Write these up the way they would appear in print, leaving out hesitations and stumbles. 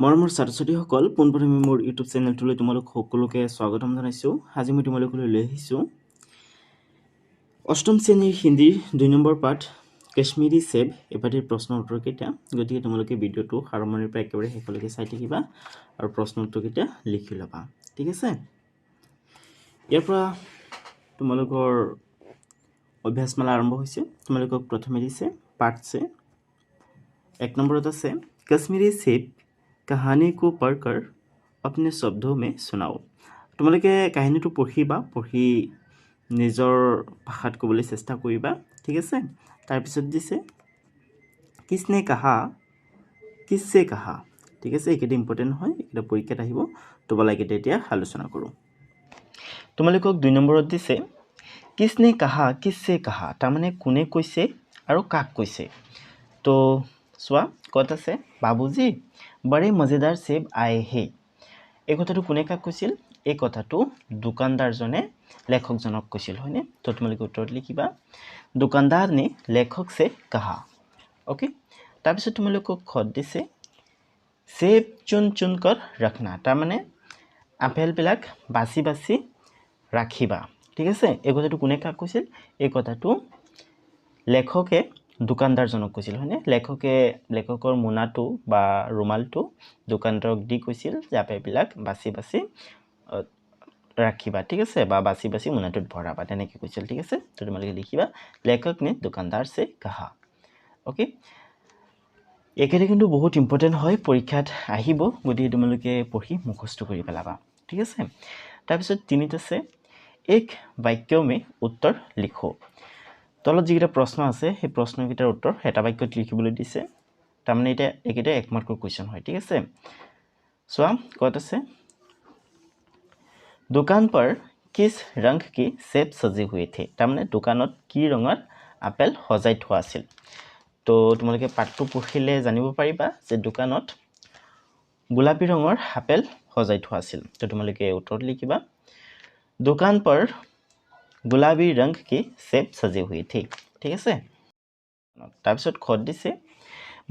মৰমৰ ছাত্ৰ-ছাত্ৰীসকল পোনপ্ৰথমে মোৰ ইউটিউব চেনেলটোলৈ তোমালোক সকলোকে স্বাগতম জনাইছোঁ। আজি মই তোমালোকলৈ লৈ আহিছোঁ অষ্টম শ্ৰেণীৰ হিন্দীৰ ২ নম্বৰ পাঠ কাশ্মীৰী চেব এই পাঠৰ প্ৰশ্নৰ উত্তৰকেইটা। গতিকে তোমালোকে ভিডিঅ'টো আৰম্ভণিৰ পৰা একেবাৰে শেষলৈকে চাই থাকিবা আৰু প্ৰশ্ন উত্তৰকেইটা লিখি ল'বা। ঠিক আছে? ইয়াৰ পৰা তোমালোকৰ অভ্যাসমালা আৰম্ভ হৈছে। তোমালোকক প্ৰথমে দিছে পাঠ চে 1 নম্বৰত আছে কাশ্মীৰী চেব कहानी को पढ़कर अपने शब्दों में सुनाओ। তোমালোকে কাহিনীটো পঢ়িবা, পঢ়ি নিজৰ ভাষাত ক'বলৈ চেষ্টা কৰিবা। ঠিক আছে? তাৰপিছত দিছে কিসনে কহা কিসसे कहा। ঠিক আছে? এইকেইটা ইম্পৰ্টেণ্ট হয়, এইকেইটা পৰীক্ষাত আহিব। তো ব'লা এইকেইটা এতিয়া আলোচনা কৰোঁ। তোমালোকক 2 নম্বৰত দিছে কিসনে कहा किससे कहा, তাৰমানে কোনে কৈছে আৰু কাক কৈছে। তো চোৱা ক'ত আছে বাবুজি बड़े मजेदार सेब आए हैं। এই কথাটো কোনে কাক কৈছিল? এই কথাটো দোকানদাৰজনে লেখকজনক কৈছিল, হয়নে? তো তোমালোকে উত্তৰত লিখিবা দোকানদাৰ নে লেখক से कहा। ओके, তাৰপিছত তোমালোকক খত দিছে सेब चुन चुन कर रखना, তাৰমানে আপেলবিলাক বাছি বাছি ৰাখিবা। ঠিক আছে? এই কথাটো কোনে কাক কৈছিল? এই কথাটো লেখকে দোকানদাৰজনক কৈছিল, হয়নে? লেখকৰ মোনাটো বা ৰুমালটো দোকানদাৰক দি কৈছিল যে আপেলবিলাক বাছি বাছি ৰাখিবা। ঠিক আছে? বা বাছি বাছি মোনাটোত ভৰাবা, তেনেকৈ কৈছিল। ঠিক আছে? তো তোমালোকে লিখিবা লেখক নে দোকানদাৰ से कहा। অ'কে, এইকেইটা কিন্তু বহুত ইম্পৰ্টেণ্ট হয়, পৰীক্ষাত আহিব। গতিকে তোমালোকে পঢ়ি মুখস্থ কৰি পেলাবা। ঠিক আছে? তাৰপিছত 3ত আছে এক বাক্য মে উত্তৰ লিখো। তলত যিকেইটা প্ৰশ্ন আছে সেই প্ৰশ্নকেইটাৰ উত্তৰ এটা বাক্যত লিখিবলৈ দিছে। তাৰমানে এতিয়া এইকেইটা 1 মাৰ্কৰ কুৱেশ্যন হয়। ঠিক আছে? চোৱা ক'ত আছে দোকান पर किस रंग की सेब सजे हुए थे, তাৰমানে দোকানত কি ৰঙৰ আপেল সজাই থোৱা আছিল। তো তোমালোকে পাঠটো পঢ়িলে জানিব পাৰিবা যে দোকানত গোলাপী ৰঙৰ আপেল সজাই থোৱা আছিল। তো তোমালোকে উত্তৰত লিখিবা দোকান पर गुलाबी रंग की सेब सजे हुए थे। ঠিক আছে? তাৰপিছত খত দিছে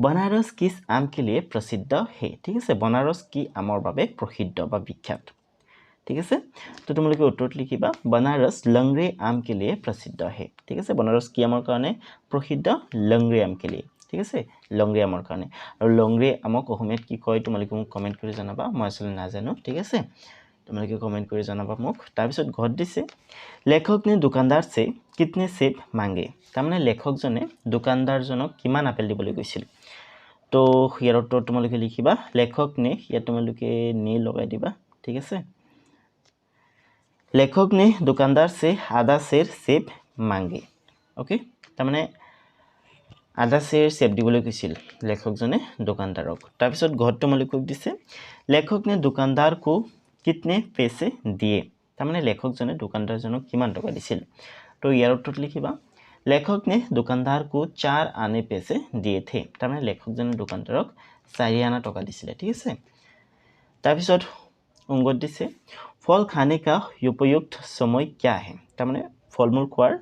बनारस किस आम के लिए प्रसिद्ध है। ঠিক আছে? बनारस কি আমৰ বাবে প্ৰসিদ্ধ বা বিখ্যাত। ঠিক আছে? তো তোমালোকে উত্তৰত লিখিবা बनारस लंगड़े आम के लिए प्रसिद्ध है। ঠিক আছে? बनारस কি আমৰ কাৰণে প্ৰসিদ্ধ? লংগড়ে আম के लिए। ঠিক আছে? লংগড়ে আমৰ কাৰণে। আৰু লংগড়ে আমক অসমীয়াত কি কয় তোমালোকে মোক কমেণ্ট কৰি জনাবা, মই আসলে নাজানো। ঠিক আছে? তোমালোকে কমেণ্ট কৰি জনাবা মোক। তাৰপিছত ঘৰত দিছে লেখক নে দোকানদাৰ से कितने सेब मांगे, তাৰমানে লেখকজনে দোকানদাৰজনক কিমান আপেল দিবলৈ কৈছিল। তো ইয়াৰ উত্তৰ তোমালোকে লিখিবা লেখক নে, ইয়াত তোমালোকে নে লগাই দিবা। ঠিক আছে? লেখক নে দোকানদাৰ से आधा सेर सेब मांगे। ओके, তাৰমানে আধা সেৰ সেব দিবলৈ কৈছিল লেখকজনে দোকানদাৰক। তাৰপিছত ঘৰত তোমালোকক দিছে লেখক নে দোকানদাৰ কো कितने पैसे दिए, তাৰমানে লেখকজনে দোকানদাৰজনক কিমান টকা দিছিল। তো ইয়াৰ উত্তৰত লিখিবা লেখক নে দোকানদাৰ কো 4 आने पैसे दिए थे, তাৰমানে লেখকজনে দোকানদাৰক 4 আনা টকা দিছিলে। ঠিক আছে? তাৰপিছত অংগত দিছে ফল খানে কা উপযুক্ত সময় क्या है, তাৰমানে ফল মূল খোৱাৰ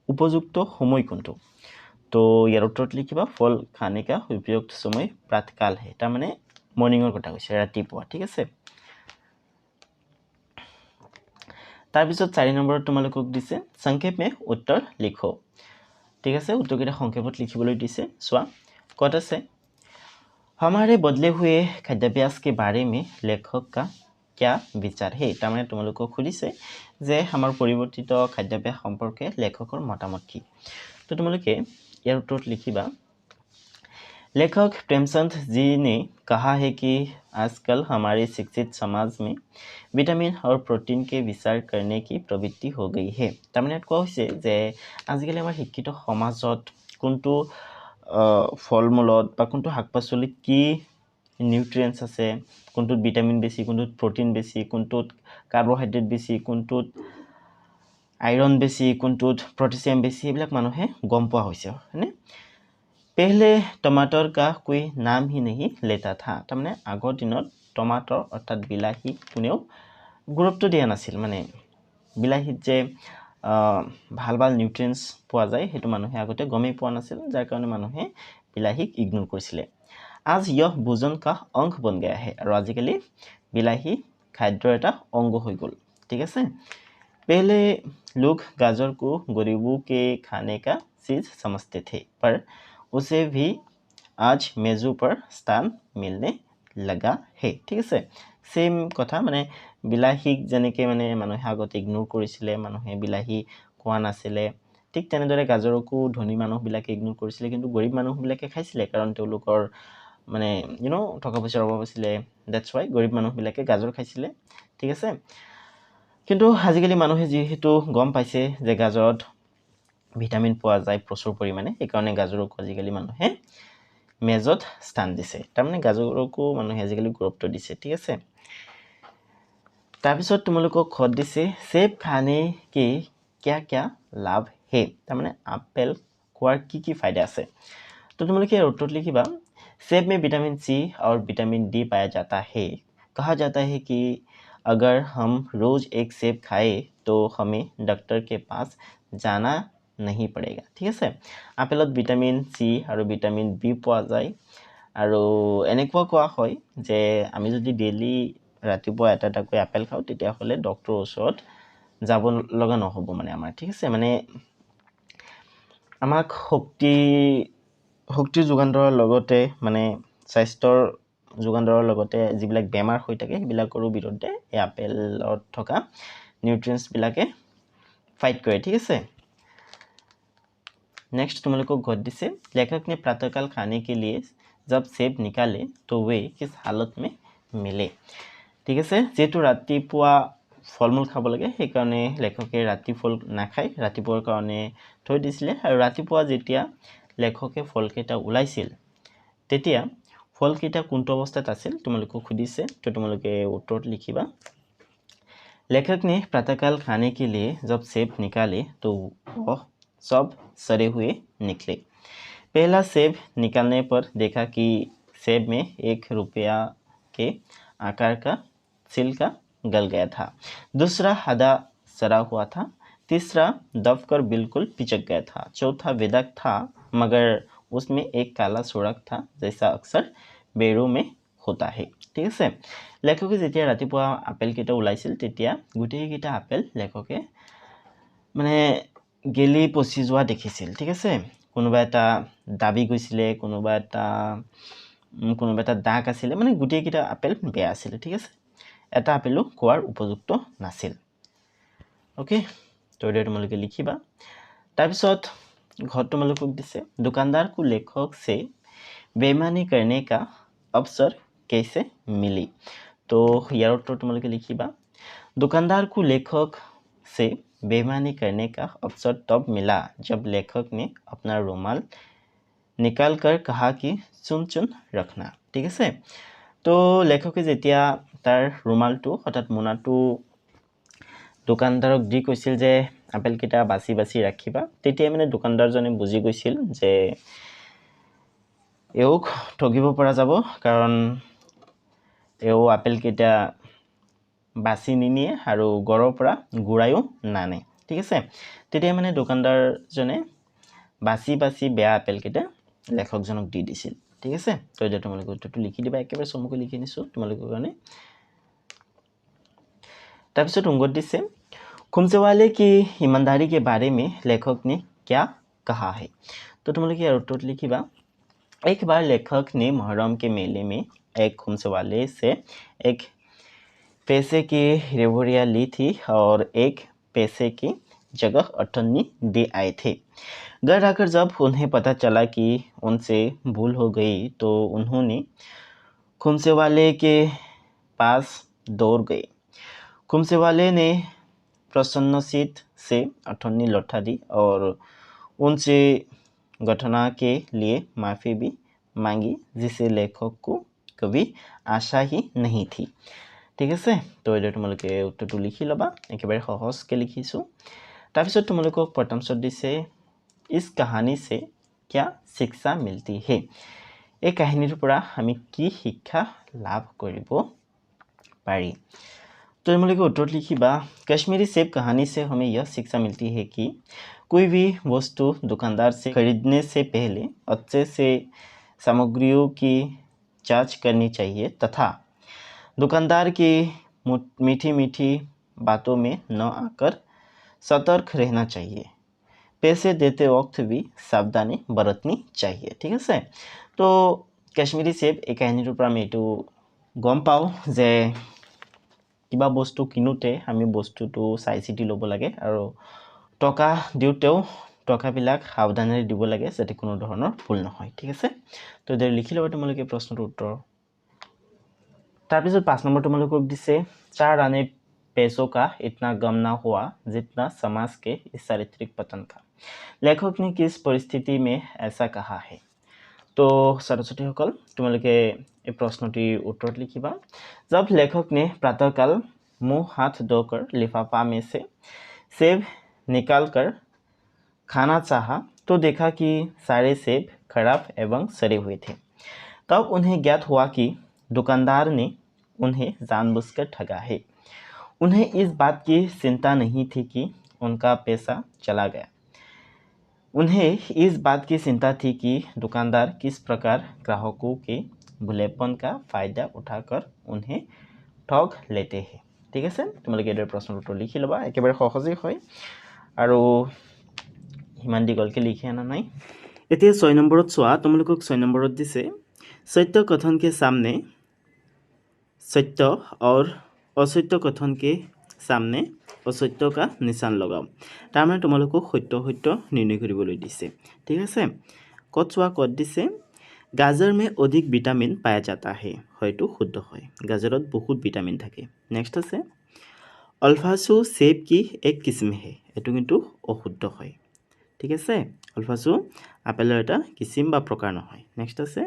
উপযুক্ত সময় কোনটো। তো ইয়াৰ উত্তৰত লিখিবা ফল খানে কা উপযুক্ত সময় প্ৰাতকাল হে, তাৰমানে মৰ্নিঙৰ কথা কৈছে, ৰাতিপুৱা। ঠিক আছে? তাৰপিছত 4 নম্বৰত তোমালোকক দিছে সংক্ষেপ মে উত্তৰ লিখো। ঠিক আছে? উত্তৰকেইটা সংক্ষেপত লিখিবলৈ দিছে। চোৱা ক'ত আছে हमारे बदले हुए खाद्याभ्यास के बारे में लेखक का क्या विचार है, তাৰমানে তোমালোকক সুধিছে যে আমাৰ পৰিৱৰ্তিত খাদ্যাভ্যাস সম্পৰ্কে লেখকৰ মতামত কি। তো তোমালোকে ইয়াৰ উত্তৰত লিখিবা लेखक प्रेमचंद जी ने कहा है कि आजकल हमारे शिक्षित समाज में विटामिन और प्रोटीन के विचार करने की प्रवृत्ति हो गई है, তাৰমানে কোৱা হৈছে যে আজিকালি আমাৰ শিক্ষিত সমাজত কোনটো ফল মূলত বা কোনটো শাক পাচলিত কি নিউট্ৰিয়েন্টছ আছে, কোনটোত ভিটামিন বেছি, কোনটোত প্ৰটিন বেছি, কোনটোত কাৰ্বহাইড্ৰেট বেছি, কোনটোত আইৰণ বেছি, কোনটোত পটাছিয়াম বেছি, এইবিলাক মানুহে গম পোৱা হৈছে, হয়নে? पहले टमाटर का कोई नाम ही नहीं लेता था, তাৰমানে আগৰ দিনত টমাটৰ অৰ্থাৎ বিলাহী কোনেও গুৰুত্ব দিয়া নাছিল। মানে বিলাহীত যে ভাল ভাল নিউট্ৰিয়েন্টছ পোৱা যায় সেইটো মানুহে আগতে গমেই পোৱা নাছিল, যাৰ কাৰণে মানুহে বিলাহীক ইগনোৰ কৰিছিলে। आज यह भोजन का अंग बन गया है और आजिकाली বিলাহী खाद्य এটা अंग हो गल ठीक है पहले लोग गाजर को गरीबों के खाने का चीज समझते थे पर उसे भी आज मेजों पर स्थान मिलने लगा है ठीक है सेम कथा माने বিলাহীক যেনেকৈ মানে মানুহে আগতে ইগনোৰ কৰিছিলে মানুহে বিলাহী খোৱা নাছিলে ঠিক তেনেদৰে গাজৰকো ধনী মানুহবিলাকে ইগনোৰ কৰিছিলে কিন্তু গৰীব মানুহবিলাকে খাইছিলে কাৰণ তেওঁলোকৰ মানে টকা পইচাৰ অভাৱ আছিলে দ্যাটছ ওয়াই গৰীব মানুহবিলাকে গাজৰ খাইছিলে ঠিক আছে কিন্তু আজিকালি মানুহে যেহেতু গম পাইছে যে গাজৰত ভিটামিন পোৱা যায় প্ৰচুৰ পৰিমাণে এইকাৰণে গাজৰক আজিকালি মানুহে মেজত স্থান দিছে তাৰমানে গাজৰকো মানুহে আজিকালি গুৰুত্ব দিছে ঠিক আছে তাৰপিছত তোমালোকক খত দিছে सेब खाने के क्या क्या लाभ है তাৰমানে আপেল খোৱাৰ কি फायदा আছে तो তোমালোকে उत्तर लिखिबा सेब में विटामिन सी और विटामिन डी पाया जाता है कहा जाता है कि अगर हम रोज एक सेब खाए तो हमें डॉक्टर के पास जाना नहीं पड़ेगा ठीक है আপেলত विटामिन सी और विटामिन बी পোৱা যায় আৰু এনেকুৱা কোৱা হয় যে আমি যদি ডেইলি ৰাতিপুৱা এটাকৈ আপেল খাওঁ তেতিয়া হলে ডক্টৰৰ ওচৰত যাব লগা নহব মানে আমাৰ ঠিক আছে মানে আমাক শক্তিৰ যোগান ধৰাৰ লগতে মানে স্বাস্থ্যৰ যোগান ধৰাৰ লগতে যিবিলাক বেমাৰ হৈ থাকে সেইবিলাকৰ বিৰুদ্ধে এই আপেলত থকা নিউট্ৰিয়েন্টছ বিলাকে ফাইট কৰে ঠিক আছে नेक्स्ट तुम लोग को गद दिसे लेखक ने प्रातःकाल खाने के लिए जब सेब निकाले तो वे किस हालत में मिले ठीक है जेतु रातिपुवा फलमूल खाब लगे সেইকাৰণে লেখকে ৰাতি ফল নাখাই ৰাতিপুৱাৰ কাৰণে থৈ দিছিলে আৰু ৰাতিপুৱা যেতিয়া লেখকে ফলকেইটা ওলাইছিল তেতিয়া ফলকেইটা কোনটো অৱস্থাত আছিল তোমালোকক খুদিছে তো তোমালোকে উত্তৰত লিখিবা लेखक ने प्रातःकाल खाने के लिए जब सेब निकाले तो वह सब सड़े हुए निकले पहला सेब निकालने पर देखा कि सेब में 1 रुपया के आकार का छिलका गल गया था दूसरा आधा सड़ा हुआ था तीसरा दबकर बिल्कुल पिचक गया था चौथा बेदाग था मगर उसमें एक काला सुराख था जैसा अक्सर बेरों में होता है ठीक है লেখকে যেতিয়া ৰাতিপুৱা আপেল কেইটা ওলাইছিল তেতিয়া গুটেই কেইটা আপেল লেখকে মানে গেলি পচি যোৱা দেখিছিল ঠিক আছে কোনোবা এটা দাবি গৈছিলে কোনোবা এটা দাগ আছিল মানে গুটেই কেইটা আপেল বেয়া আছিল ঠিক আছে এটা আপেলো খোৱাৰ উপযুক্ত নাছিল ওকে তো এটা তোমালোকে লিখিবা তাৰপিছত ঘৰ তোমালোকক দিছে दुकानदार को लेखक से बेईमानी करने का अवसर कैसे मिली तो यार उत्तर तुम्हारे लिखिबा दुकानदार को लेखक से बेईमानी करने का अवसर तब मिला जब लेखक ने अपना रुमाल निकाल कर कहा कि चुन चुन रखना ठीक है तो लेखके जेतिया तार रुमालटो अर्थात मोनाटो दुकानदारक দি কৈছিল যে আপেল কেইটা বাছি বাছি ৰাখিবা তেতিয়া মানে দোকানদাৰজনে বুজি গৈছিল যে এওক ঠগিব পৰা যাব কাৰণ এও আপেল কেইটা বাছি নিনিয়ে আৰু গৰৰ পৰা গুৰায়ো নানে ঠিক আছে তেতিয়া মানে দোকানদাৰজনে বাছি বাছি বেয়া আপেল কেইটা লেখকজনক দি দিছিল ঠিক আছে তো এটা তোমালোকে উত্তৰটো লিখি দিবা একেবাৰে চমুকৈ লিখি নিছো তোমালোকৰ কাৰণে তাৰপিছত উংগত দিছে खुमसेवाले की ईमानदारी के बारे में लेखक ने क्या कहा है तो तुम लोग यार उत्तर लिखिबा एक बार लेखक ने मुहर्रम के मेले में एक खुमसेवाले से एक पैसे की रेवड़ियाँ ली थी और एक पैसे की जगह 58 दे आए थे घर आकर जब उन्हें पता चला कि उनसे भूल हो गई तो उन्होंने खुमसेवाले के पास दौड़ गए खुमसेवाले ने प्रसन्नचित से 58 लौटा दी और उनसे घटना के लिए माफ़ी भी मांगी जिसे लेखक को कभी आशा ही नहीं थी ठीक है तो ये तुम्हारे उत्तर लिखि लबा एकेबारे सहज के लिखिसो তাৰপিছত তোমালোকক প্ৰথম শব্দ দিছে इस कहानी से क्या शिक्षा मिलती है এই কাহিনীৰ পৰা আমি কি শিক্ষা লাভ কৰিব পাৰি तो तुम्हारे उत्तर लिखिबा कश्मीरी सेब कहानी से हमें यह शिक्षा मिलती है कि कोई भी वस्तु दुकानदार से खरीदने से पहले अच्छे से सामग्रियों की जांच करनी चाहिए तथा दुकानदार की मीठी मीठी बातों में न आकर सतर्क रहना चाहिए। पैसे देते वक्त भी सावधानी बरतनी चाहिए। ठीक আছে তো কাশ্মীৰী চেব এই কাহিনীটোৰ পৰা আমি এইটো গম পাওঁ যে কিবা বস্তু কিনোতে আমি বস্তুটো চাই চিতি ল'ব লাগে আৰু টকা দিওঁতেও টকাবিলাক সাৱধানেৰে দিব লাগে যাতে কোনো ধৰণৰ ভুল নহয়। ঠিক আছে তো এদেৰ লিখি ল'ব তোমালোকে প্ৰশ্নটোৰ উত্তৰ। তাৰপিছত 5 নম্বৰ তোমালোকক দিছে 4 आने पैसों का इतना गम ना हुआ जितना समाज के इस चारित्रिक पतन का। लेखक ने किस परिस्थिति में ऐसा कहा है? तो सरस्वती সকল তোমালোকে এই প্ৰশ্নটিৰ উত্তৰত লিখিবা। जब लेखक ने प्रातःकाल मुंह हाथ धोकर लिफाफा में से सेब निकालकर खाना चाहा तो देखा कि सारे सेब खराब एवं सड़े हुए थे। तब उन्हें ज्ञात हुआ कि दुकानदार ने उन्हें जानबूझकर ठगा है। उन्हें इस बात की चिंता नहीं थी कि उनका पैसा चला गया। उन्हें इस बात की चिंता थी कि दुकानदार किस प्रकार ग्राहकों के भुलेपन का फायदा उठाकर उन्हें ठग लेते हैं। ठीक है तुम्हारे ये प्रश्न उत्तर लिखि लबा एकेबारे सहजे হয় আৰু ইমান দীঘলকৈ লিখি আনা নাই। এতিয়া 6 নম্বৰত চোৱা তোমালোকক 6 নম্বৰত দিছে सत्य कथन के सामने सत्य और असत्य कथन के सामने असत्य का निशान लगाओ। তাৰমানে তোমালোকক সত্য সত্য নিৰ্ণয় কৰিবলৈ দিছে। ঠিক আছে কত চোৱা কত দিছে गाजर में अधिक विटामिन पाया जाता है হয়তো শুদ্ধ হয় গাজৰত বহুত ভিটামিন থাকে। নেক্সট আছে अल्फासु सेब की एक किस्म है এটো কিন্তু অশুদ্ধ হয়। ঠিক আছে अल्फासु আপেলৰ এটা কিসিম বা প্ৰকাৰ নহয়। নেক্সট আছে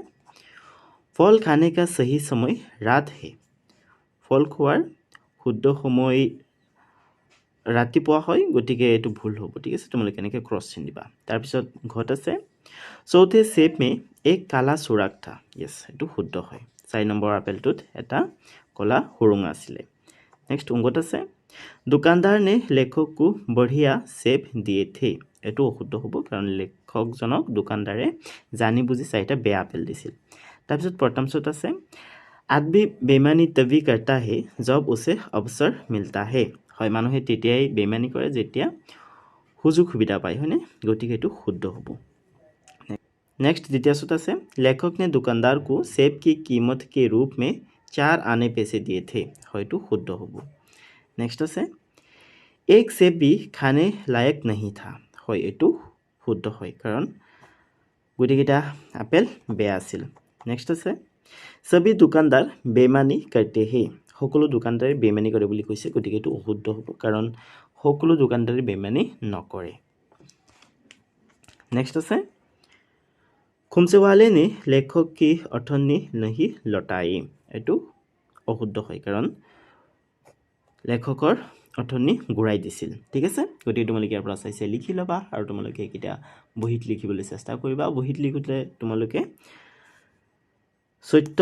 फल खाने का सही समय रात है फल খোৱাৰ শুদ্ধ সময় ৰাতিপুৱা হয় গতিকে এটো ভুল হ'ব। ঠিক আছে তোমালোকে এনেকৈ ক্ৰছ চিন দিবা। তাৰপিছত ঘট আছে चौथे सेब में एक काला सुराग था यस এটো শুদ্ধ হয়। 4 নম্বৰ আপেলটোত এটা কলা সুৰুঙা আছিলে। नेक्स्ट उंगत আছে दुकानदार ने लेखक को बढ़िया सेब दिए थे এটো অশুদ্ধ হ'ব কাৰণ লেখকজনক দোকানদাৰে জানি বুজি চাইটা বেয়া আপেল দিছিল। তাৰপিছত প্ৰথমছত আছে आदमी बेईमानी तभी करता है जब उसे अवसर मिलता है হয় মানুহে তেতিয়াই বেইমানি কৰে যেতিয়া সুযোগ সুবিধা পায় হয়নে গতিকে এটো শুদ্ধ হ'ব। नेक्स्ट द्वितीयसुत আছে लेखक ने दुकानदार को सेब की कीमत के रूप में 4 आने पैसे दिए थे হয়তো শুদ্ধ হ'ব। नेक्स्ट আছে एक सेब भी खाने लायक नहीं था হয় এটো শুদ্ধ হয় কাৰণ গুটিকেইটা আপেল বেয়া আছিল। नेक्स्ट আছে सभी दुकानदार बेईमानी करते हैं সকলো দোকানদাৰে বেইমানি কৰে বুলি কৈছে গতিকে এটো অশুদ্ধ হ'ব কাৰণ সকলো দোকানদাৰে বেইমানি নকৰে। नेक्स्ट আছে खुमसे वाले ने लेखक की अठन्नी नहीं लौटाई এটো অশুদ্ধ হয় কাৰণ লেখকৰ অঠন্নি ঘূৰাই দিছিল। ঠিক আছে গতিকে তোমালোকে ইয়াৰ পৰা চাইছে লিখি ল'বা আৰু তোমালোকে কিটা বহিত লিখিবলৈ চেষ্টা কৰিবা। বহিত লিখোতে তোমালোকে সত্য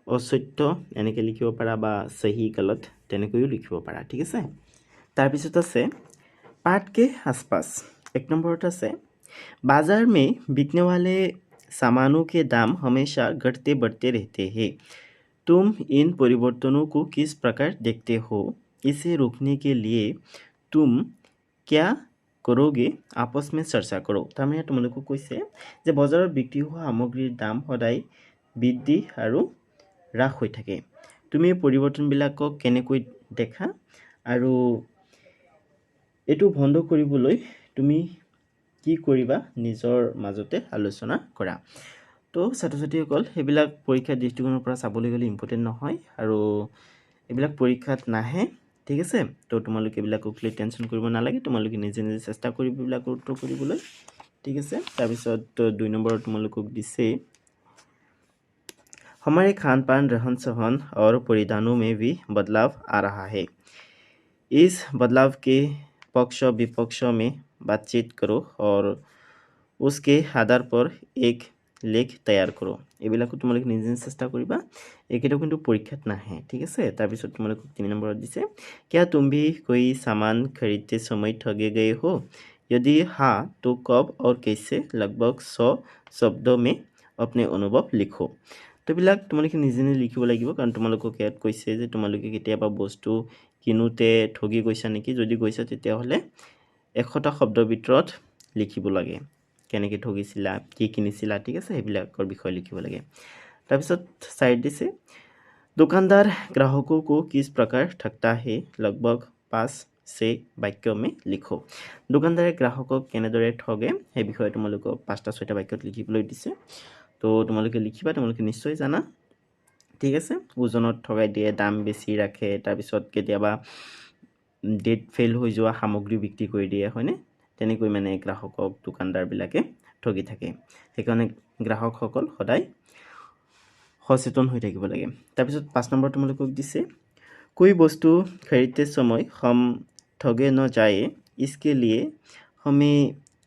असत्य এনেকৈ লিখিব পাৰা বা सही गलत তেনেকৈও লিখিব পাৰা। ঠিক আছে তাৰপিছত আছে पाठ के आसपास 1 নম্বৰত আছে बाजार में बिकने वाले सामानों के दाम हमेशा घटते बढ़ते रहते हैं तुम इन परिवर्तनों को किस प्रकार देखते हो इसे रोकने के लिए तुम क्या करोगे आपस में चर्चा करो। তাৰমানে তোমালোকক কৈছে যে বজাৰত বিক্ৰী হোৱা সামগ্ৰীৰ দাম সদায় বৃদ্ধি আৰু হ্ৰাস হৈ থাকে তুমি পৰিৱৰ্তনবিলাকক কেনেকৈ দেখা আৰু এটো বন্ধ কৰিবলৈ তুমি কি কৰিবা নিজৰ মাজতে আলোচনা কৰা। তো ছাত্ৰ ছাত্ৰীসকল এইবিলাক পৰীক্ষা দৃষ্টিকোণৰ পৰা চাবলৈ গ'লে ইম্পৰ্টেণ্ট নহয় আৰু এইবিলাক পৰীক্ষাত নাহে। ঠিক আছে তো তোমালোকে এইবিলাকক লৈ টেনশ্যন কৰিব নালাগে তোমালোকে নিজে নিজে চেষ্টা কৰিবা এইবিলাকৰ উত্তৰ কৰিবলৈ। ঠিক আছে তাৰপিছত 2 নম্বৰত তোমালোকক দিছে हमारे खान पान रहन सहन और परिधानों में भी बदलाव आ रहा है इस बदलाव के पक्ष विपक्ष में बातचीत करो और उसके आधार पर एक लेख तैयार करो। এইবিলাকো তোমালোকে নিজে চেষ্টা কৰিবা একেটাও কিন্তু পৰীক্ষাত নাহে। ঠিক আছে তাৰপিছত তোমালোকক 3 নম্বৰত দিছে क्या तुम भी कोई सामान खरीदते समय ठगे गए हो यदि हाँ तो कब और कैसे लगभग 100 शब्दों में अपने अनुभव लिखो। তো এইবিলাক তোমালোকে নিজে নিজে লিখিব লাগিব কাৰণ তোমালোকক ইয়াত কৈছে যে তোমালোকে কেতিয়াবা বস্তু কিনোতে ঠগি গৈছা নেকি যদি গৈছা তেতিয়াহ'লে 100টা শব্দৰ ভিতৰত লিখিব লাগে কেনেকৈ ঠগিছিলা কি কিনিছিলা ঠিক আছে সেইবিলাকৰ বিষয়ে লিখিব লাগে তাৰপিছত সাইড দিছে दुकानदार ग्राहकों को किस प्रकार ठगता है लगभग 5-6 वाक्य में लिखो दुकानदारे ग्राहকক কেনেদৰে ঠগে সেই বিষয়ে তোমালোকক 5টা 6টা বাক্যত লিখিবলৈ দিছে তো তোমালোকে লিখিবা তোমালোকে নিশ্চয় জানা ঠিক আছে ওজনত ঠগাই দিয়ে দাম বেছি ৰাখে তাৰপিছত কেতিয়াবা ডেট ফেল হৈ যোৱা সামগ্ৰী বিক্ৰী কৰি দিয়ে হয়নে তেনেকৈ মানে গ্ৰাহকক দোকানদাৰবিলাকে ঠগি থাকে সেইকাৰণে গ্ৰাহকসকল সদায় सचेतन हो থাকিব লাগে তাৰপিছত 5 নম্বৰ তোমালোকক দিছে कोई वस्तु खरीदते समय हम ठगे न जाए इसके लिए हमें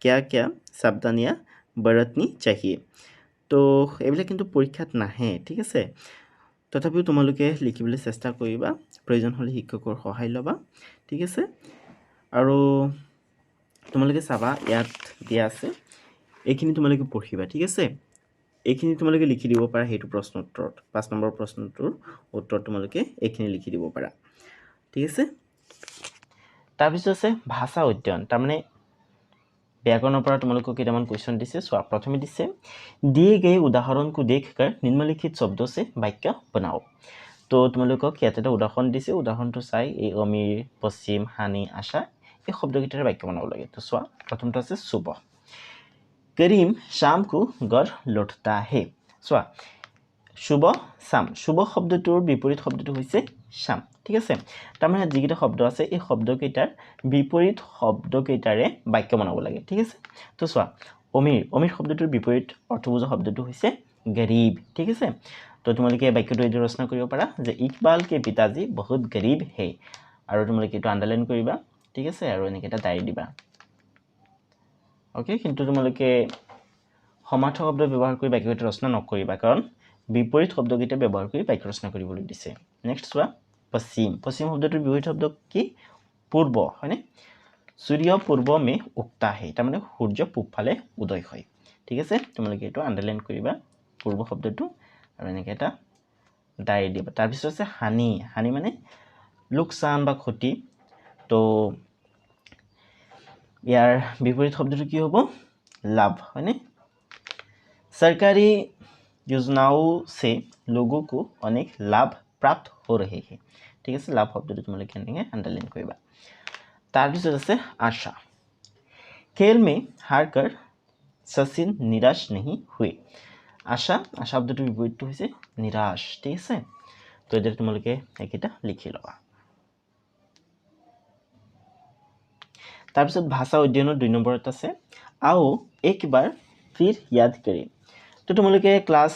क्या-क्या सावधानियां बरतनी चाहिए तो এইবিলাক কিন্তু পৰীক্ষাত নাহে ঠিক আছে তথাপিও তোমালোকে লিখিবলৈ চেষ্টা কৰিবা প্ৰয়োজন হ'লে শিক্ষকৰ সহায় লবা ঠিক আছে আৰু তোমালোকে চাবা ইয়াত দিয়া আছে এইখিনি তোমালোকে পঢ়িবা ঠিক আছে এইখিনি তোমালোকে লিখি দিব পাৰা হেতু প্ৰশ্ন উত্তৰত 5 নম্বৰ প্ৰশ্নটোৰ উত্তৰ তোমালোকে এইখিনি লিখি দিব পাৰা ঠিক আছে তাৰ পিছত আছে ভাষা অধ্যয়ন তাৰ মানে व्याकरणৰ পৰা তোমালোকক কেইটামান কোৱেশ্চন দিছে সো প্ৰথমে দিছে दिए गए उदाहरण को देखकर निम्नलिखित शब्दों से वाक्य बनाओ तो তোমালোকক ইয়াত এটা উদাহৰণ দিছে উদাহৰণটো চাই এই অমিৰ পশ্চিম হানি আশা এই শব্দকেইটাৰ বাক্য বনাব লাগে তো সো প্ৰথমটো আছে সুবহ करीम शाम को घर लौटता है चुआ शुभ शाम शुभ शब्दটোৰ বিপৰীত শব্দটো হৈছে শাম ঠিক আছে তাৰ মানে যিকেইটা শব্দ আছে এই শব্দকেইটাৰ বিপৰীত শব্দকেইটাৰে বাক্য বনাব লাগে ঠিক আছে তো চোৱা অমিৰ শব্দটোৰ বিপৰীত অৰ্থবোধ শব্দটো হৈছে গरीब ঠিক আছে তো তোমালোকে এই বাক্যটো এই ৰচনা কৰিব পাৰা যে ইকবাল के पिताजी बहुत गरीब है আৰু তোমালোকে এটো আন্ডাৰলাইন কৰিবা ঠিক আছে আৰু এনেকৈ এটা ডাইৰি দিবা ओके কিন্তু তোমালোকে সমাৰ্থক শব্দ ব্যৱহাৰ কৰি বাক্যটো ৰচনা নকৰিবা কাৰণ বিপৰীত শব্দকেইটা ব্যৱহাৰ কৰি বাক্য ৰচনা কৰিবলৈ দিছে নেক্সট চোৱা পশ্চিম শব্দটোৰ বিপৰীত শব্দ কি পূৰ্ব হয়নে সূৰ্য পূৰ্ব মে উক্তা হে তাৰ মানে সূৰ্য পূব ফালে উদয় হয় ঠিক আছে তোমালোকে এটো আন্ডাৰলাইন কৰিবা পূৰ্ব শব্দটো আৰু এনেকৈ এটা ডাইৰি দিবা তাৰ পিছত আছে হানি মানে লোকসান বা ক্ষতি তো यार विपरीत शब्दটো কি হ'ব लाभ है ना सरकारी योजनाओं से लोगों को अनेक लाभ प्राप्त हो रहे हैं ठीक है लाभ शब्दটো তোমালোকে এনেকৈ আন্ডাৰলাইন কৰিবা তাৰ পিছত আছে आशा खेल में हारकर सचिन निराश नहीं हुए आशा শব্দটোৰ বিপৰীতটো হৈছে निराश ঠিক আছে তো এতিয়া তোমালোকে এইকেইটা লিখি লবা তাৰপিছত ভাষা অধ্যয়নৰ 2 নম্বৰত আছে आओ एक बार फिर याद करें তো তোমালোকে ক্লাস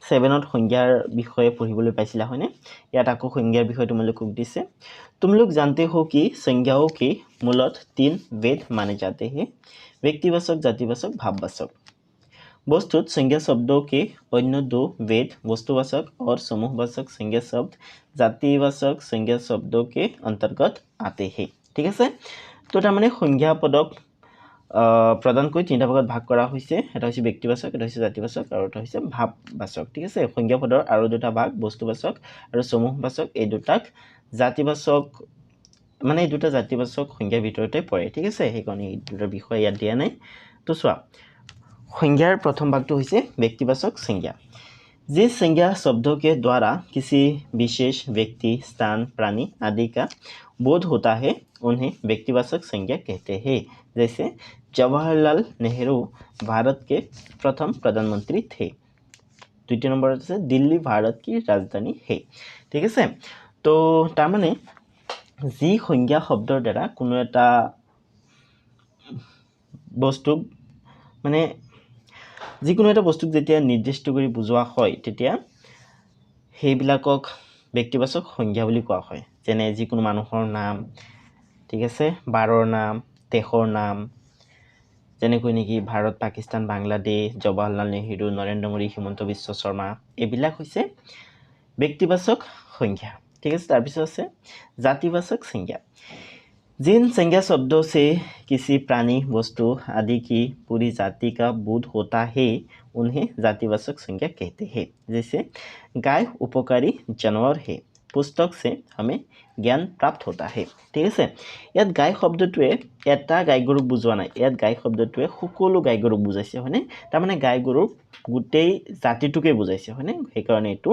7ত সংজ্ঞাৰ বিষয়ে পঢ়িবলৈ পাইছিলা হয়নে ইয়াত আকৌ সংজ্ঞাৰ বিষয়ে তোমালোকক দিছে तुम लोग जानते हो कि संज्ञाओं के मूलत 3 वेद माने जाते हैं व्यक्तिवाचक जातिवाचक भाववाचक वस्तुत संज्ञा शब्दों के अन्य 2 वेद वस्तुवाचक और समूहवाचक संज्ञा शब्द जातिवाचक संज्ञा शब्दों के अंतर्गत आते हैं ठीक আছে তো তাৰ মানে সংজ্ঞা পদক প্ৰদান কৰি তিনিটা ভাগত ভাগ কৰা হৈছে এটা হৈছে ব্যক্তিবাচক এটা হৈছে জাতিবাচক আৰু এটা হৈছে ভাববাচক ঠিক আছে সংজ্ঞা পদৰ আৰু দুটা ভাগ বস্তুবাচক আৰু সমূহবাচক এই দুটাক জাতিবাচক মানে এই দুটা জাতিবাচক সংজ্ঞাৰ ভিতৰতে পৰে ঠিক আছে সেইকাৰণে এই দুটাৰ বিষয় ইয়াত দিয়া নাই তো চোৱা সংজ্ঞাৰ প্ৰথম ভাগটো হৈছে ব্যক্তিবাচক संज्ञा जिस संज्ञा शब्दों के द्वारा किसी विशेष व्यक्ति स्थान प्राणी आदि का बोध होता है उन्हें व्यक्तिवाचक संज्ञा कहते हैं जैसे जवाहरलाल नेहरू भारत के प्रथम प्रधानमंत्री थे द्वितीय नंबर से दिल्ली भारत की राजधानी है ठीक है तो तार माने जी संज्ञा शब्दर द्वारा कोनो এটা বস্তু মানে যিকোনো এটা বস্তুক যেতিয়া নিৰ্দিষ্ট কৰি বুজোৱা হয় তেতিয়া সেইবিলাকক ব্যক্তিবাচক সংজ্ঞা বুলি কোৱা হয় যেনে যিকোনো মানুহৰ নাম ঠিক আছে বাৰৰ নাম দেশৰ নাম যেনেকৈ নেকি ভাৰত পাকিস্তান বাংলাদেশ জৱাহৰলাল নেহেৰু নৰেন্দ্ৰ মোদী হিমন্ত বিশ্ব শৰ্মা এইবিলাক হৈছে ব্যক্তিবাচক সংজ্ঞা ঠিক আছে তাৰ পিছত আছে জাতিবাচক সংজ্ঞা जिन संज्ञा शब्दों से किसी प्राणी वस्तु आदि की पूरी जाति का बोध होता है उन्हें जातिवाचक संज्ञा कहते हैं। जैसे गाय उपकारी जानवर है, पुस्तक से हमें জ্ঞান প্ৰাপ্ত होता है। ঠিক আছে, ইয়াত গাই শব্দটোৱে এটা গাই গৰুক বুজোৱা নাই, ইয়াত গাই শব্দটোৱে সকলো গাই গৰুক বুজাইছে, হয়নে? তাৰমানে গাই গৰুৰ গোটেই জাতিটোকে বুজাইছে, হয়নে? সেইকাৰণে এইটো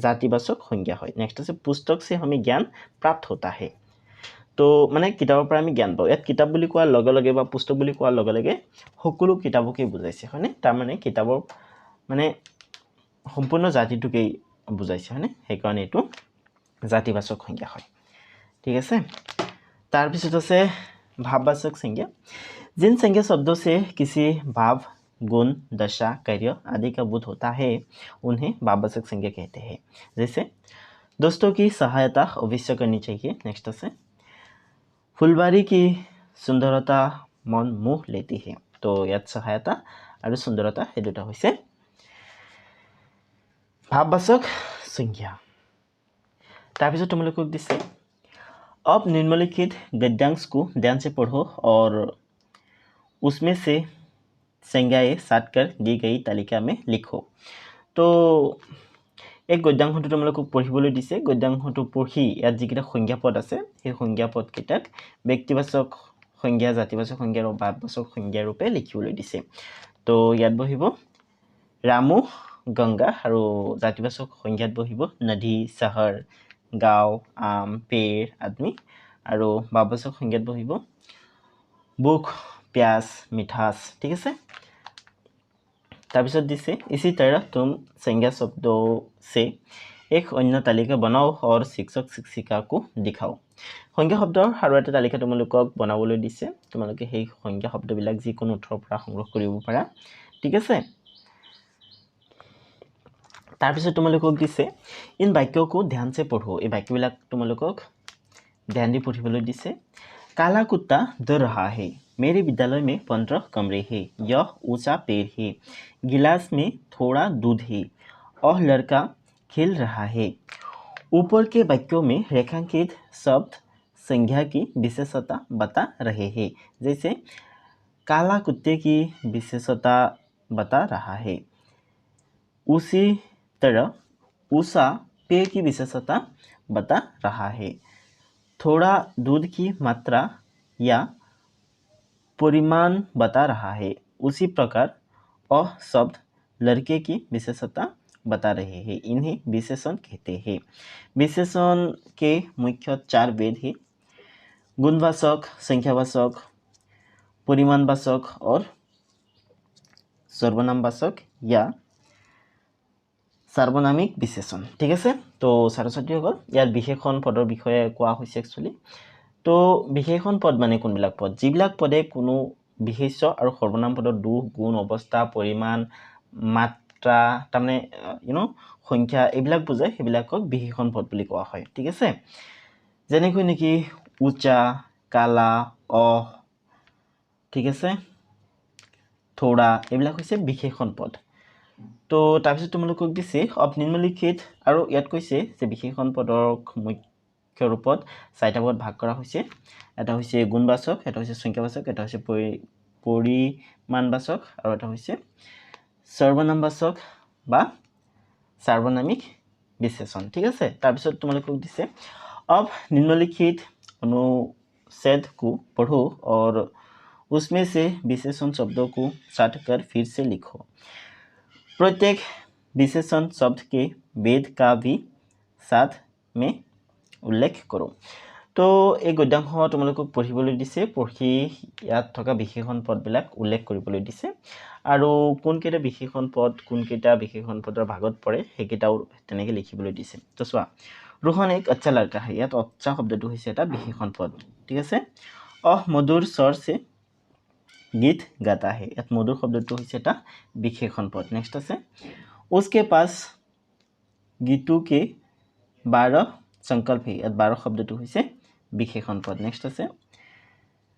জাতিবাচক সংজ্ঞা হয়। নেক্সট আছে পুস্তক से हमें ज्ञान प्राप्त होता है। তো মানে কিতাপৰ পৰা আমি জ্ঞান পাওঁ। ইয়াত কিতাপ বুলি কোৱাৰ লগে লগে বা পুস্তক বুলি কোৱাৰ লগে লগে সকলো কিতাপকে বুজাইছে, হয়নে? তাৰমানে কিতাপৰ মানে সম্পূৰ্ণ জাতিটোকেই বুজাইছে, হয়নে? সেইকাৰণে এইটো জাতিবাচক সংজ্ঞা হয়। ঠিক আছে, তাৰপিছত আছে भाववाचक संज्ञा। जिन संज्ञा शब्दों से किसी भाव गुण दशा कार्य आदि का बोध होता है उन्हें भाववाचक संज्ञा कहते हैं। जैसे दोस्तों की सहायता अवश्य करनी चाहिए। नेक्स्ट है फुलबारी की सुंदरता मन मोह लेती है। तो यात सहायता और सुंदरता ये दुटा होइसे भाववाचक संज्ञा। তাৰপিছত তোমালোকক দিছে अब निम्नलिखित गद्यांश को ध्यान से पढ़ो और उसमें से संज्ञाएं साट कर दी गई तालिका में लिखो। तो एक गद्यांशটো তোমালোকক পঢ়িবলৈ দিছে। গদ্यांশটো পঢ়ি ইয়াত যিকেইটা সংজ্ঞা পদ আছে সেই সংজ্ঞা পদ কেইটাক ব্যক্তিবাচক সংজ্ঞা, জাতিবাচক সংজ্ঞা আৰু ভাৱবাচক সংজ্ঞা ৰূপে লিখিবলৈ দিছে। তো ইয়াত বহিব ৰামু, গংগা আৰু জাতিবাচক সংজ্ঞাত বহিব নদী, চহৰ, गाँव, आम, पेड़, आदमी और भाववाचक संज्ञात बहिब भूख, प्यास, मिठास। ठीक है, তাৰপিছত দিছে इसी तरह तुम संज्ञा शब्दों से एक अन्य तालिका बनाओ और शिक्षक शिक्षिका को दिखाओ। সংজ্ঞা শব্দৰ আৰু এটা তালিকা তোমালোকক বনাবলৈ দিছে। তোমালোকে সেই সংজ্ঞা শব্দবিলাক যিকোনো উৎসৰ পৰা সংগ্ৰহ কৰিব পাৰা। ঠিক আছে, তাৰপিছত তোমালোকক দিছে इन वाक्यों को ध्यान से पढ़ो। এই বাক্যবিলাক তোমালোকক ধ্যান দি পঢ়িবলৈ দিছে। काला कुत्ता दौड़ रहा है, मेरे विद्यालय में 15 कमरे हैं, यह ऊंचा पेड़ है, गिलास में थोड़ा दूध है और लड़का खेल रहा है। ऊपर के वाक्यों में रेखांकित शब्द संज्ञा की विशेषता बता रहे हैं। जैसे काला कुत्ते की विशेषता बता रहा है, उसी तरह ऊषा पेड़ की विशेषता बता रहा है, थोड़ा दूध की मात्रा या परिमाण बता रहा है, उसी प्रकार अ शब्द लड़के की विशेषता बता रहे हैं। इन्हें विशेषण कहते हैं। विशेषण के मुख्य 4 भेद हैं, गुणवाचक, संख्यावाचक, परिमाणवाचक और सर्वनामवाचक या সাৰ্বনামিক বিশেষণ। ঠিক আছে, তো ছাত্ৰ-ছাত্ৰীসকল ইয়াত বিশেষণ পদৰ বিষয়ে কোৱা হৈছে একচুৱেলি। তো বিশেষণ পদ মানে কোনবিলাক পদ? যিবিলাক পদে কোনো বিশেষ্য আৰু সৰ্বনাম পদৰ দুখ, গুণ, অৱস্থা, পৰিমাণ, মাত্ৰা, তাৰমানে সংখ্যা এইবিলাক বুজায়, সেইবিলাকক বিশেষণ পদ বুলি কোৱা হয়। ঠিক আছে, যেনেকৈ নেকি উচা, কালা, ঠিক আছে, থোড়া, এইবিলাক হৈছে বিশেষণ পদ। তো তাৰপিছত তোমালোকক দিছে অব নিম্নলিখিত, আৰু ইয়াত কৈছে যে বিশেষণ পদৰ মুখ্য ৰূপত 4টা ভাগত ভাগ কৰা হৈছে। এটা হৈছে গুণবাচক, এটা হৈছে সংখ্যাবাচক, এটা হৈছে পৰিমাণবাচক আৰু এটা হৈছে সৰ্বনামবাচক বা সাৰ্বনামিক বিশেষণ। ঠিক আছে, তাৰপিছত তোমালোকক দিছে অব নিম্নলিখিত अनुच्छेद को पढ़ो और उसमें से विशेषण शब्दों को साट कर फिर से लिखो। प्रत्येक विशेषण शब्द के भेद का भी साथ में उल्लेख करो। तो এই গদ্যাংশ তোমালোকক পঢ়িবলৈ দিছে, পঢ়ি ইয়াত থকা বিশেষণ পদবিলাক উল্লেখ কৰিবলৈ দিছে আৰু কোনকেইটা বিশেষণ পদ কোনকেইটা বিশেষণ পদৰ ভাগত পৰে সেইকেইটাও তেনেকৈ লিখিবলৈ দিছে। তো চোৱা, रोहन एक अच्छा लड़का है, ইয়াত अच्छा শব্দটো হৈছে এটা বিশেষণ পদ। ঠিক আছে, মধুৰ স্বৰ से गीत गाता है, ইয়াত মধুৰ শব্দটো হৈছে এটা বিশেষণ পদ। নেক্সট আছে उसके पास गीतू के 12 संकल्प है, ইয়াত 12 শব্দটো হৈছে বিশেষণ পদ। নেক্সট আছে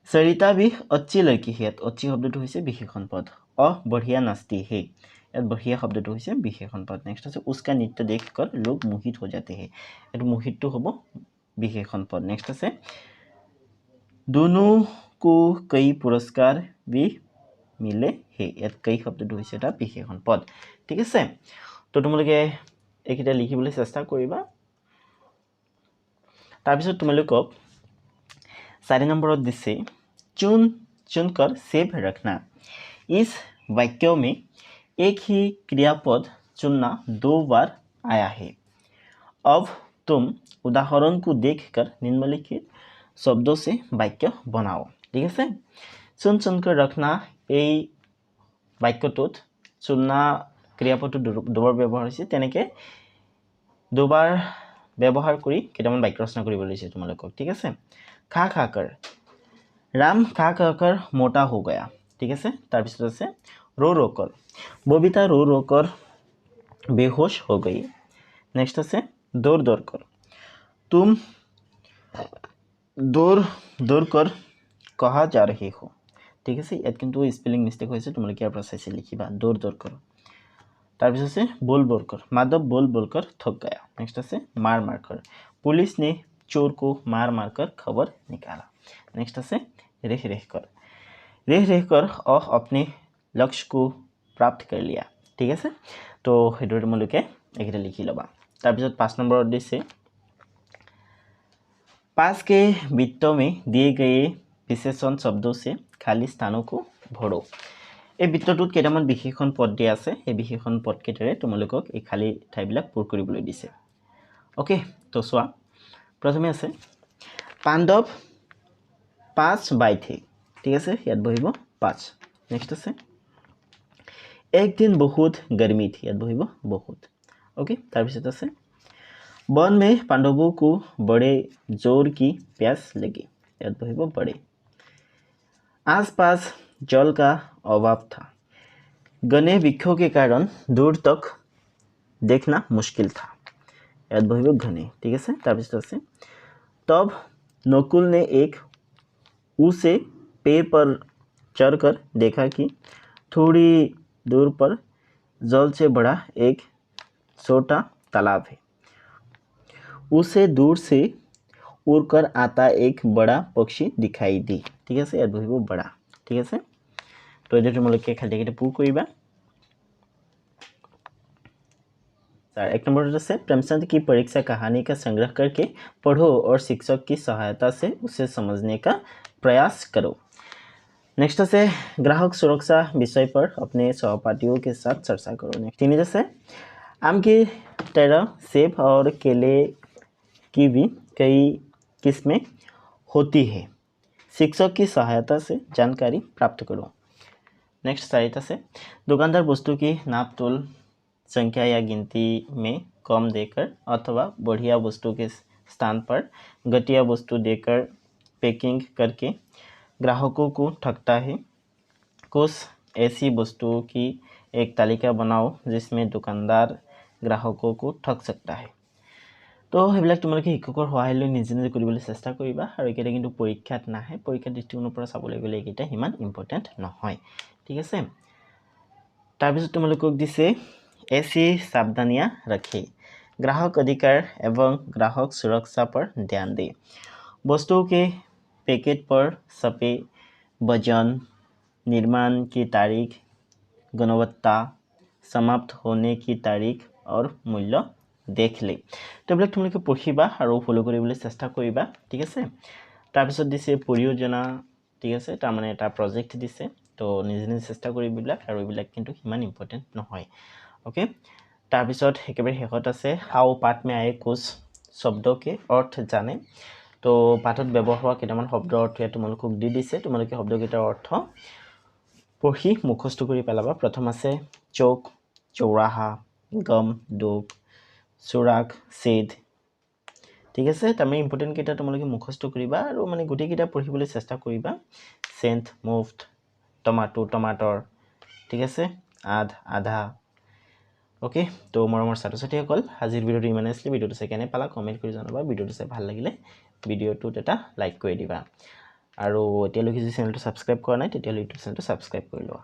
सरिता भी अच्छी लड़की है, ইয়াত अच्छी শব্দটো হৈছে বিশেষণ পদ। बढ़िया नाचती है, ইয়াত बढ़िया শব্দটো হৈছে বিশেষণ পদ। নেক্সট আছে उसका नृत्य देखकर लोग मोहित हो जाते हैं, এইটো মোহিতটো হ'ব বিশেষণ পদ। নেক্সট আছে दोनों को कई पुरस्कार भी मिले हे ইয়াত कई শব্দটো হৈছে এটা বিশেষণ পদ ঠিক আছে তো তোমালোকে এইকেইটা লিখিবলৈ চেষ্টা কৰিবা তাৰপিছত তোমালোকক 4 নম্বৰত দিছে चुन चुनकर सेब रखना इस वाक्य में एक ही क्रियापद चुनना 2 बार आया है अब तुम उदाहरण को देखकर निम्नलिखित शब्दों से वाक्य बनाओ ठीक है चुन चुनकर रखना এই বাক্যটোত চুনা ক্ৰিয়াপদটো দুবাৰ ব্যৱহাৰ হৈছে তেনেকৈ দুবাৰ ব্যৱহাৰ কৰি কেইটামান বাক্য ৰচনা কৰিব লৈছে তোমালোকক ঠিক আছে खा खाकर राम खा खाकर मोटा हो गया ठीक है तार पिछत আছে रो रो कर बबीता रो रो कर बेहोश हो गई नेक्स्ट আছে दौड़ दौड़ कर तुम दौड़ दौड़ कर कहा जा रहे हो ठीक है ইয়াত কিন্তু স্পেলিং মিস্টেক হৈছে তোমালোকে ইয়াৰ পৰা চাইছে লিখিবা দৌড় দৌড় कर तार पिछत আছে बोल बोल कर माधव बोल बोल कर थक गया नेक्स्ट আছে मार मार कर पुलिस ने चोर को मार मार कर खबर निकाला नेक्स्ट আছে रेह रेह कर और अपने लक्ष्य को प्राप्त कर लिया ठीक है तो সেইটো তোমালোকে এইকেইটা লিখি ল'বা তাৰপিছত 5 নম্বৰত দিছে पास के वृत्तों में दिए गए विशेषण शब्दों से खाली स्थानों को भरो এই বৃত্তটোত কেইটামান বিশেষণ পদ দিয়া আছে এই বিশেষণ পদ কেইটাৰে তোমালোকক এই খালি ঠাইবিলাক পূৰ কৰিবলৈ দিছে ওকে তো চোৱা প্ৰথমে আছে পাণ্ডৱ 5 বাই थे ঠিক আছে ইয়াত বহিব 5 নেক্সট আছে एक दिन बहुत गर्मी थी ইয়াত বহিব बहुत ओके তাৰ পিছত আছে वन में पांडवों को बड़े जोर की प्यास लगी याद बहिबो बड़े आसपास जल का अभाव था घने वृक्षों के कारण दूर तक देखना मुश्किल था याद बहिबो घने ठीक है तार पिছত আছে तब नकुल ने एक उसे पेड़ पर चढ़कर देखा कि थोड़ी दूर पर जल से बड़ा एक छोटा तालाब है उसे दूर से उड़कर आता एक बड़ा पक्षी दिखाई दी ठीक है याद बहिबो बड़ा ठीक है तो ये तुम्हारे खाली पूर करिबा एक नंबर से प्रेमचंद की परीक्षा कहानी का संग्रह करके पढ़ो और शिक्षक की सहायता से उसे समझने का प्रयास करो नेक्स्ट से ग्राहक सुरक्षा विषय पर अपने सहपाठियों के साथ चर्चा करो नेक्स्ट 3 से आम की तरह सेब और केले की भी कई किस्में होती है शिक्षक की सहायता से जानकारी प्राप्त करो नेक्स्ट 4 से दुकानदार वस्तु की नाप तोल संख्या या गिनती में कम देकर अथवा बढ़िया वस्तु के स्थान पर घटिया वस्तु देकर पैकिंग करके ग्राहकों को ठगता है कुछ ऐसी वस्तुओं की एक तालिका बनाओ जिसमें दुकानदार ग्राहकों को ठग सकता है तो সেইবিলাক তোমালোকে শিক্ষকৰ সহায় লৈ নিজে নিজে কৰিবলৈ চেষ্টা কৰিবা আৰু এইকেইটা কিন্তু পৰীক্ষাত নাহে পৰীক্ষা দৃষ্টিকোণৰ পৰা চাবলৈ গ'লে এইকেইটা ইমান ইম্পৰ্টেণ্ট নহয় ঠিক আছে তাৰপিছত তোমালোকক দিছে ऐसी सावधानियां रखें ग्राहक अधिकार एवं ग्राहक सुरक्षा पर ध्यान दें वस्तुओं के पैकेट पर छपे वजन निर्माण की तारीख गुणवत्ता समाप्त होने की तारीख और मूल्य देख ले तो এইবিলাক তোমালোকে পঢ়িবা আৰু ফলো কৰিবলৈ চেষ্টা কৰিবা ঠিক আছে তাৰপিছত দিছে পৰিযোজনা ঠিক আছে তাৰ মানে এটা প্ৰজেক্ট দিছে তো নিজে নিজে চেষ্টা কৰিবিলাক আৰু এইবিলাক কিন্তু ইমান ইম্পৰ্টেণ্ট নহয় ओके তাৰপিছত একেবাৰে শেষত আছে आओ पाठ में आए कुछ शब्दों के अर्थ जाने तो पाठत ব্যৱহাৰ হোৱা কেইটামান শব্দৰ অৰ্থ তোমালোকক দি দিছে তোমালোকে শব্দকেইটাৰ অৰ্থ পঢ়ি মুখস্থ কৰি পেলাবা প্ৰথম আছে চৌক চৌৰাহা গম ডোক সুৰাগ সেদ ঠিক আছে তাৰমানে ইম্পৰ্টেণ্ট কেইটা তোমালোকে মুখস্থ কৰিবা আৰু মানে গোটেইকেইটা পঢ়িবলৈ চেষ্টা কৰিবা সেন্ট মুফ্ত টমাটো টমাটৰ ঠিক আছে আধ আধা ओके तो मरমৰ ছাত্ৰ-ছাত্ৰীসকল আজিৰ ভিডিওটো ইমানেই আছিল ভিডিওটো চাই কেনে পালা কমেন্ট কৰি জনাবা ভিডিওটো চাই ভাল লাগিলে ভিডিওটোত এটা লাইক কৰি দিবা আৰু এতিয়ালৈকে যদি চেনেলটো সাবস্ক্ৰাইব কৰা নাই তেতিয়াহ'লে ইউটিউব চেনেলটো সাবস্ক্ৰাইব কৰি লোৱা